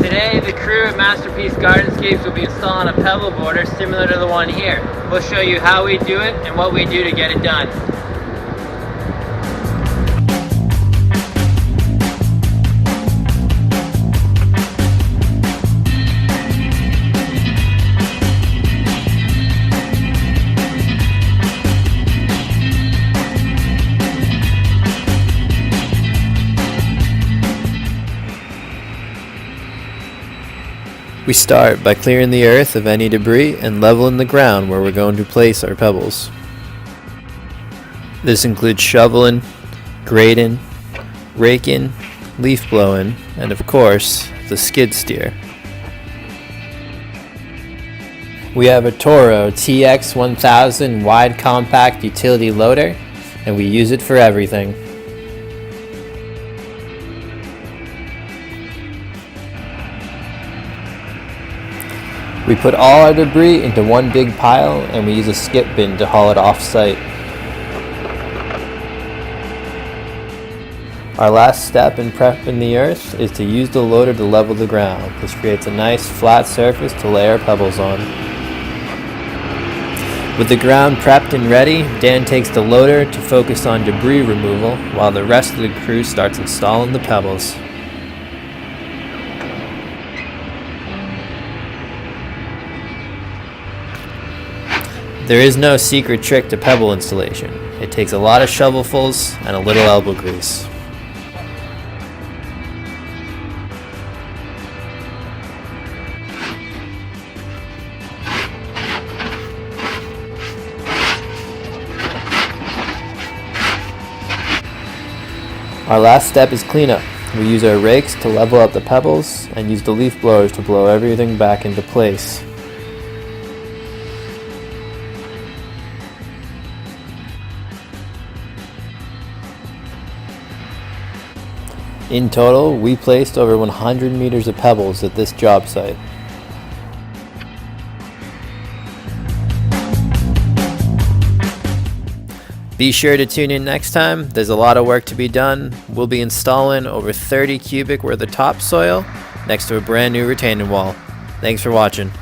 Today, the crew at Masterpiece Gardenscapes will be installing a pebble border similar to the one here. We'll show you how we do it and what we do to get it done. We start by clearing the earth of any debris and leveling the ground where we're going to place our pebbles. This includes shoveling, grading, raking, leaf blowing, and of course, the skid steer. We have a Toro TX 1000 wide compact utility loader, and we use it for everything. We put all our debris into one big pile, and we use a skip bin to haul it off-site. Our last step in prepping the earth is to use the loader to level the ground. This creates a nice flat surface to lay our pebbles on. With the ground prepped and ready, Dan takes the loader to focus on debris removal while the rest of the crew starts installing the pebbles. There is no secret trick to pebble installation. It takes a lot of shovelfuls and a little elbow grease. Our last step is cleanup. We use our rakes to level out the pebbles and use the leaf blowers to blow everything back into place. In total, we placed over 100 meters of pebbles at this job site. Be sure to tune in next time. There's a lot of work to be done. We'll be installing over 30 cubic worth of topsoil next to a brand new retaining wall. Thanks for watching.